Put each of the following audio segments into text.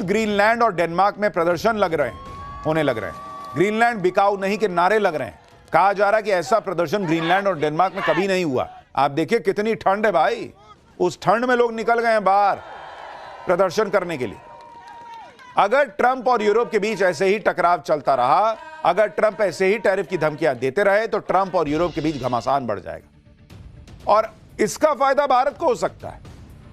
Greenland और Denmark में प्रदर्शन होने लग रहे हैं। ग्रीनलैंड बिकाऊ नहीं के नारे लग रहे हैं। कहा जा रहा है कि ऐसा प्रदर्शन ग्रीनलैंड और डेनमार्क में कभी नहीं हुआ। आप देखिए कितनी ठंड है भाई, उस ठंड में लोग निकल गए हैं बाहर प्रदर्शन करने के लिए। अगर ट्रंप और यूरोप के बीच ऐसे ही टकराव चलता रहा, अगर ट्रंप ऐसे ही टैरिफ की धमकियां देते रहे, तो ट्रंप और यूरोप के बीच घमासान बढ़ जाएगा और इसका फायदा भारत को हो सकता है।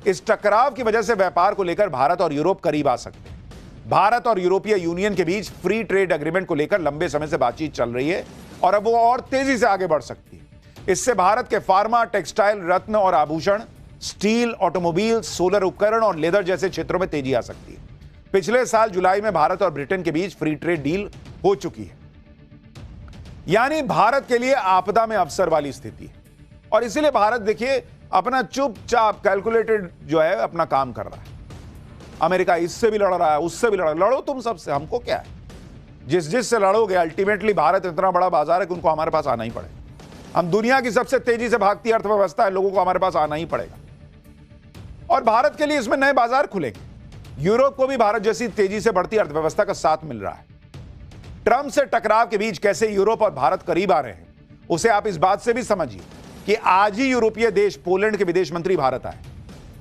इस टकराव की वजह से व्यापार को लेकर भारत और यूरोप करीब आ सकते हैं। भारत और यूरोपीय यूनियन के बीच फ्री ट्रेड एग्रीमेंट को लेकर लंबे समय से बातचीत चल रही है और अब वो और तेजी से आगे बढ़ सकती है। इससे भारत के फार्मा, टेक्सटाइल, रत्न और आभूषण, स्टील, ऑटोमोबाइल, सोलर उपकरण और लेदर जैसे क्षेत्रों में तेजी आ सकती है। पिछले साल जुलाई में भारत और ब्रिटेन के बीच फ्री ट्रेड डील हो चुकी है, यानी भारत के लिए आपदा में अवसर वाली स्थिति है और इसीलिए भारत देखिए अपना चुपचाप कैलकुलेटेड जो है अपना काम कर रहा है। अमेरिका इससे भी लड़ रहा है, उससे भी लड़ो तुम सबसे, हमको क्या है। जिस से लड़ोगे अल्टीमेटली भारत इतना बड़ा बाजार है कि उनको हमारे पास आना ही पड़ेगा। हम दुनिया की सबसे तेजी से भागती अर्थव्यवस्था है, लोगों को हमारे पास आना ही पड़ेगा और भारत के लिए इसमें नए बाजार खुलेंगे। यूरोप को भी भारत जैसी तेजी से बढ़ती अर्थव्यवस्था का साथ मिल रहा है। ट्रंप से टकराव के बीच कैसे यूरोप और भारत करीब आ रहे हैं, उसे आप इस बात से भी समझिए कि आज ही यूरोपीय देश पोलैंड के विदेश मंत्री भारत आए।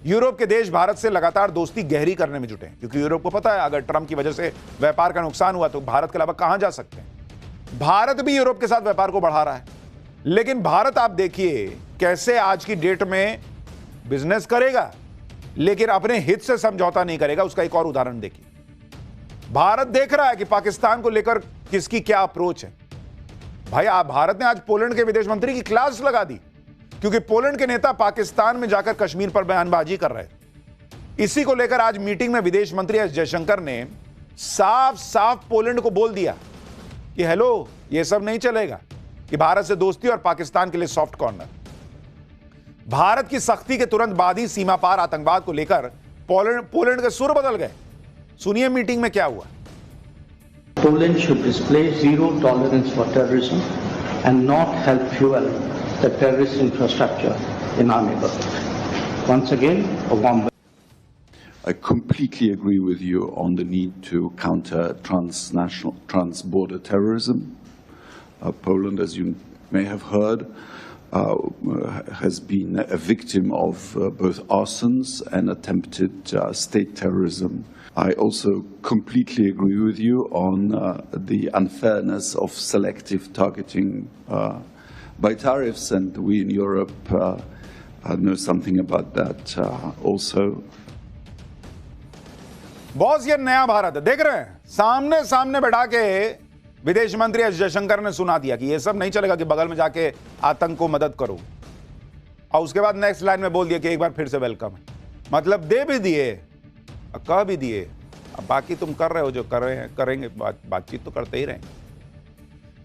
यूरोप के देश भारत से लगातार दोस्ती गहरी करने में जुटे हैं, क्योंकि यूरोप को पता है अगर ट्रंप की वजह से व्यापार का नुकसान हुआ तो भारत के अलावा कहां जा सकते हैं। भारत भी यूरोप के साथ व्यापार को बढ़ा रहा है, लेकिन भारत आप देखिए कैसे आज की डेट में बिजनेस करेगा, लेकिन अपने हित से समझौता नहीं करेगा। उसका एक और उदाहरण देखिए, भारत देख रहा है कि पाकिस्तान को लेकर किसकी क्या अप्रोच है। भाई भारत ने आज पोलैंड के विदेश मंत्री की क्लास लगा दी, क्योंकि पोलैंड के नेता पाकिस्तान में जाकर कश्मीर पर बयानबाजी कर रहे थे। इसी को लेकर आज मीटिंग में विदेश मंत्री एस जयशंकर ने साफ साफ पोलैंड को बोल दिया कि हेलो, ये सब नहीं चलेगा कि भारत से दोस्ती और पाकिस्तान के लिए सॉफ्ट कॉर्नर। भारत की सख्ती के तुरंत बाद ही सीमा पार आतंकवाद को लेकर पोलैंड के सुर बदल गए। सुनिए मीटिंग में क्या हुआ। Poland should display zero tolerance for terrorism and not help fuel the terrorist infrastructure in our neighborhood. Once again, a warm welcome. I completely agree with you on the need to counter transnational, trans-border terrorism. Poland, as you may have heard, has been a victim of both arsons and attempted state terrorism. I also completely agree with you on the unfairness of selective targeting by tariffs, and we in Europe know something about that also. Boss ये नया भारत है, देख रहे हैं सामने सामने बैठा के विदेश मंत्री एस जयशंकर ने सुना दिया कि ये सब नहीं चलेगा कि बगल में जाके आतंक को मदद करो, और उसके बाद नेक्स्ट लाइन में बोल दिया कि एक बार फिर से वेलकम है। मतलब दे भी दिए, कह भी दिए, अब बाकी तुम कर रहे हो जो कर रहे हैं, करेंगे, बातचीत तो करते ही रहेंगे।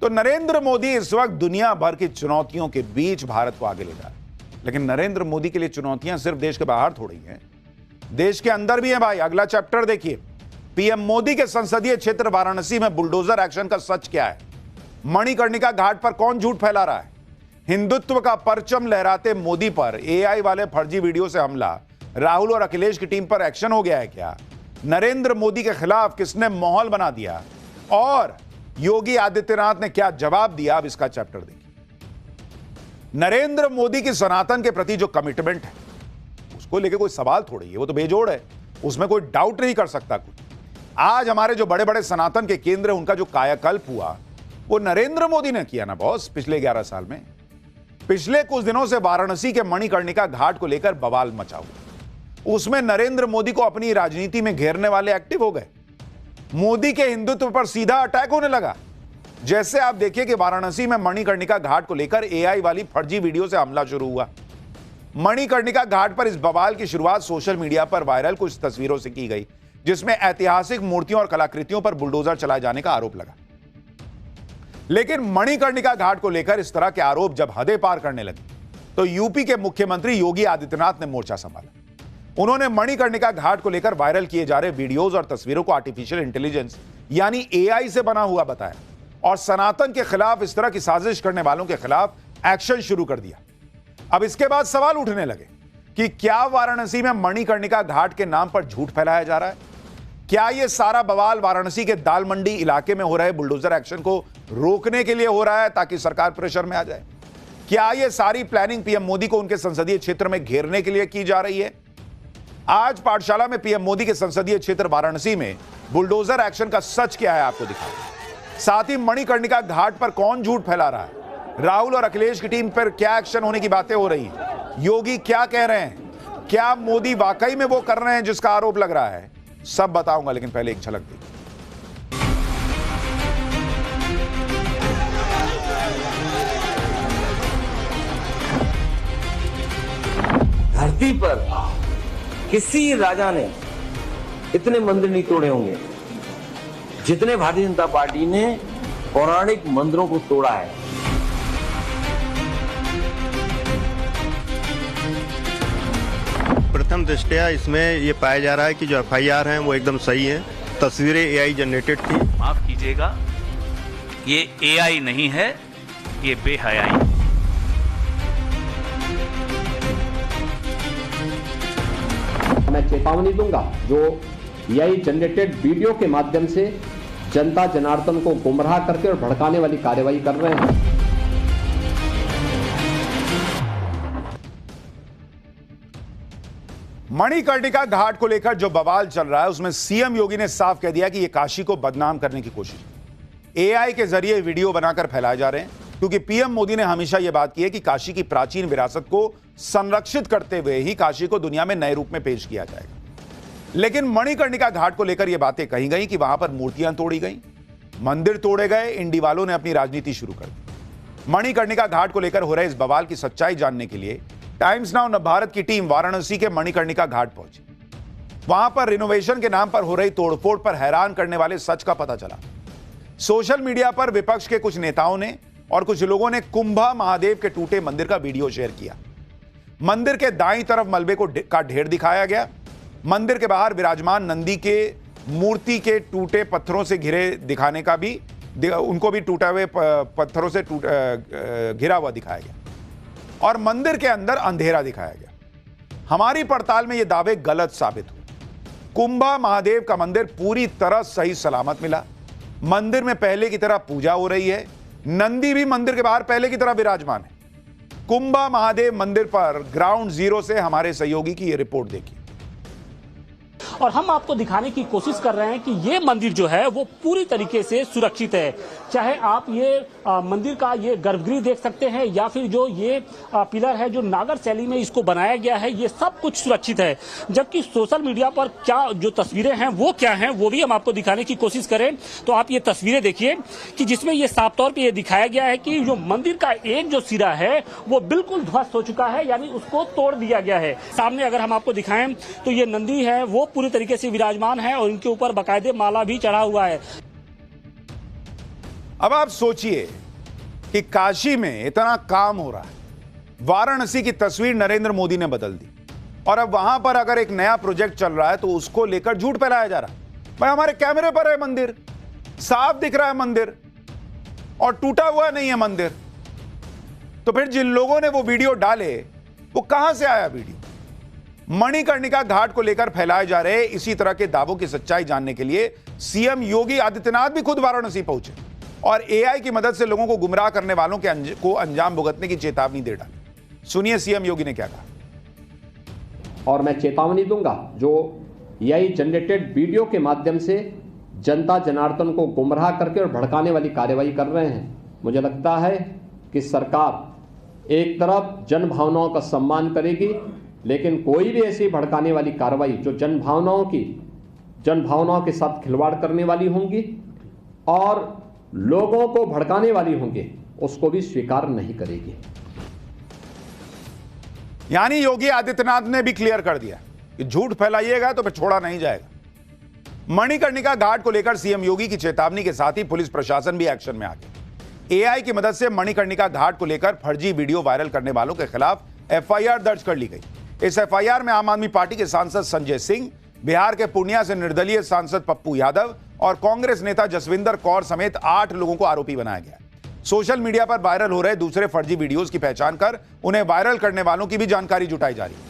तो नरेंद्र मोदी इस वक्त दुनिया भर की चुनौतियों के बीच भारत को आगे ले जा रहे हैं, लेकिन नरेंद्र मोदी के लिए चुनौतियां सिर्फ देश के बाहर थोड़ी हैं, देश के अंदर भी है भाई। अगला चैप्टर देखिए, पीएम मोदी के संसदीय क्षेत्र वाराणसी में बुलडोजर एक्शन का सच क्या है। मणिकर्णिका घाट पर कौन झूठ फैला रहा है। हिंदुत्व का परचम लहराते मोदी पर एआई वाले फर्जी वीडियो से हमला, राहुल और अखिलेश की टीम पर एक्शन हो गया है क्या। नरेंद्र मोदी के खिलाफ किसने माहौल बना दिया और योगी आदित्यनाथ ने क्या जवाब दिया, अब इसका चैप्टर देखिए। नरेंद्र मोदी की सनातन के प्रति जो कमिटमेंट है उसको लेके कोई सवाल थोड़ी है, वो तो बेजोड़ है, उसमें कोई डाउट नहीं कर सकता कोई। आज हमारे जो बड़े बड़े सनातन के केंद्र, उनका जो कायाकल्प हुआ वो नरेंद्र मोदी ने किया ना बॉस, पिछले 11 साल में। पिछले कुछ दिनों से वाराणसी के मणिकर्णिका घाट को लेकर बवाल मचा हुआ, उसमें नरेंद्र मोदी को अपनी राजनीति में घेरने वाले एक्टिव हो गए। मोदी के हिंदुत्व पर सीधा अटैक होने लगा। जैसे आप देखिए कि वाराणसी में मणिकर्णिका घाट को लेकर एआई वाली फर्जी वीडियो से हमला शुरू हुआ। मणिकर्णिका घाट पर इस बवाल की शुरुआत सोशल मीडिया पर वायरल कुछ तस्वीरों से की गई, जिसमें ऐतिहासिक मूर्तियों और कलाकृतियों पर बुलडोजर चलाए जाने का आरोप लगा। लेकिन मणिकर्णिका घाट को लेकर इस तरह के आरोप जब हदें पार करने लगे तो यूपी के मुख्यमंत्री योगी आदित्यनाथ ने मोर्चा संभाला। उन्होंने मणिकर्णिका घाट को लेकर वायरल किए जा रहे वीडियोज और तस्वीरों को आर्टिफिशियल इंटेलिजेंस यानी एआई से बना हुआ बताया और सनातन के खिलाफ इस तरह की साजिश करने वालों के खिलाफ एक्शन शुरू कर दिया। अब इसके बाद सवाल उठने लगे कि क्या वाराणसी में मणिकर्णिका घाट के नाम पर झूठ फैलाया जा रहा है, क्या ये सारा बवाल वाराणसी के दाल मंडी इलाके में हो रहे बुलडोजर एक्शन को रोकने के लिए हो रहा है ताकि सरकार प्रेशर में आ जाए? क्या ये सारी प्लानिंग पीएम मोदी को उनके संसदीय क्षेत्र में घेरने के लिए की जा रही है? आज पाठशाला में पीएम मोदी के संसदीय क्षेत्र वाराणसी में बुलडोजर एक्शन का सच क्या है आपको दिखाएं। साथ ही मणिकर्णिका घाट पर कौन झूठ फैला रहा है, राहुल और अखिलेश की टीम पर क्या एक्शन होने की बातें हो रही हैं, योगी क्या कह रहे हैं, क्या मोदी वाकई में वो कर रहे हैं जिसका आरोप लग रहा है, सब बताऊंगा। लेकिन पहले एक झलक देखिए। धरती पर किसी राजा ने इतने मंदिर नहीं तोड़े होंगे जितने भारतीय जनता पार्टी ने पौराणिक मंदिरों को तोड़ा है। प्रथम दृष्टया इसमें ये पाया जा रहा है कि जो एफआईआर हैं वो एकदम सही है। तस्वीरें एआई जनरेटेड थी। माफ कीजिएगा, ये एआई नहीं है, ये बेहयाई। मैं चेतावनी दूंगा जो एआई जनरेटेड वीडियो के माध्यम से जनता जनार्दन को गुमराह करके और भड़काने वाली कार्रवाई कर रहे हैं। मणिकर्णिका घाट को लेकर जो बवाल चल रहा है उसमें सीएम योगी ने साफ कह दिया कि यह काशी को बदनाम करने की कोशिश है। एआई के जरिए वीडियो बनाकर फैलाए जा रहे हैं, क्योंकि पीएम मोदी ने हमेशा यह बात की है कि काशी की प्राचीन विरासत को संरक्षित करते हुए ही काशी को दुनिया में नए रूप में पेश किया जाएगा। लेकिन मणिकर्णिका घाट को लेकर यह बातें कही गई कि वहां पर मूर्तियां तोड़ी गई, मंदिर तोड़े गए, इंडी वालों ने अपनी राजनीति शुरू कर दी। मणिकर्णिका घाट को लेकर हो रहे इस बवाल की सच्चाई जानने के लिए टाइम्स नाउ नवभारत की टीम वाराणसी के मणिकर्णिका घाट पहुंची। वहां पर रिनोवेशन के नाम पर हो रही तोड़फोड़ पर हैरान करने वाले सच का पता चला। सोशल मीडिया पर विपक्ष के कुछ नेताओं ने और कुछ लोगों ने कुंभा महादेव के टूटे मंदिर का वीडियो शेयर किया। मंदिर के दाईं तरफ मलबे का ढेर दिखाया गया। मंदिर के बाहर विराजमान नंदी के मूर्ति के टूटे पत्थरों से घिरे दिखाने का भी उनको भी टूटे हुए पत्थरों से घिरा हुआ दिखाया गया और मंदिर के अंदर अंधेरा दिखाया गया। हमारी पड़ताल में ये दावे गलत साबित हुए। कुंभा महादेव का मंदिर पूरी तरह सही सलामत मिला। मंदिर में पहले की तरह पूजा हो रही है। नंदी भी मंदिर के बाहर पहले की तरह विराजमान है। कुंभा महादेव मंदिर पर ग्राउंड जीरो से हमारे सहयोगी की यह रिपोर्ट देखिए। और हम आपको दिखाने की कोशिश कर रहे हैं कि ये मंदिर जो है वो पूरी तरीके से सुरक्षित है। चाहे आप ये मंदिर का ये गर्भगृह देख सकते हैं या फिर जो ये पिलर है जो नागर शैली में इसको बनाया गया है, ये सब कुछ सुरक्षित है। जबकि सोशल मीडिया पर क्या जो तस्वीरें हैं वो क्या हैं वो भी हम आपको दिखाने की कोशिश करें तो आप ये तस्वीरें देखिए कि जिसमें ये साफ तौर पर यह दिखाया गया है कि जो मंदिर का एक जो सिरा है वो बिल्कुल ध्वस्त हो चुका है, यानी उसको तोड़ दिया गया है। सामने अगर हम आपको दिखाएं तो ये नंदी है वो पूरी तरीके से विराजमान है और इनके ऊपर बाकायदे माला भी चढ़ा हुआ है। अब आप सोचिए कि काशी में इतना काम हो रहा है, वाराणसी की तस्वीर नरेंद्र मोदी ने बदल दी और अब वहां पर अगर एक नया प्रोजेक्ट चल रहा है तो उसको लेकर झूठ फैलाया जा रहा है। भाई हमारे कैमरे पर है मंदिर, साफ दिख रहा है मंदिर और टूटा हुआ नहीं है मंदिर। तो फिर जिन लोगों ने वो वीडियो डाले वो कहां से आया वीडियो? मणिकर्णिका घाट को लेकर फैलाए जा रहे इसी तरह के दावों की सच्चाई जानने के लिए सीएम योगी आदित्यनाथ भी खुद वाराणसी पहुंचे और एआई की मदद से लोगों को गुमराह करने वालों को अंजाम भुगतने की चेतावनी दे डाली। सुनिए सीएम योगी ने क्या कहा। और मैं चेतावनी दूंगा जो एआई जनरेटेड वीडियो के माध्यम से जनता जनार्दन को गुमराह करके और भड़काने वाली कार्रवाई कर रहे हैं। मुझे लगता है कि सरकार एक तरफ जन भावनाओं का सम्मान करेगी, लेकिन कोई भी ऐसी भड़काने वाली कार्रवाई जो जन भावनाओं के साथ खिलवाड़ करने वाली होंगी और लोगों को भड़काने वाली होंगी उसको भी स्वीकार नहीं करेगी। यानी योगी आदित्यनाथ ने भी क्लियर कर दिया कि झूठ फैलाइएगा तो फिर छोड़ा नहीं जाएगा। मणिकर्णिका घाट को लेकर सीएम योगी की चेतावनी के साथ ही पुलिस प्रशासन भी एक्शन में आ गया। एआई की मदद से मणिकर्णिका घाट को लेकर फर्जी वीडियो वायरल करने वालों के खिलाफ एफआईआर दर्ज कर ली गई। इस एफआईआर में आम आदमी पार्टी के सांसद संजय सिंह, बिहार के पूर्णिया से निर्दलीय सांसद पप्पू यादव और कांग्रेस नेता जसविंदर कौर समेत 8 लोगों को आरोपी बनाया गया। सोशल मीडिया पर वायरल हो रहे दूसरे फर्जी वीडियोस की पहचान कर उन्हें वायरल करने वालों की भी जानकारी जुटाई जा रही है।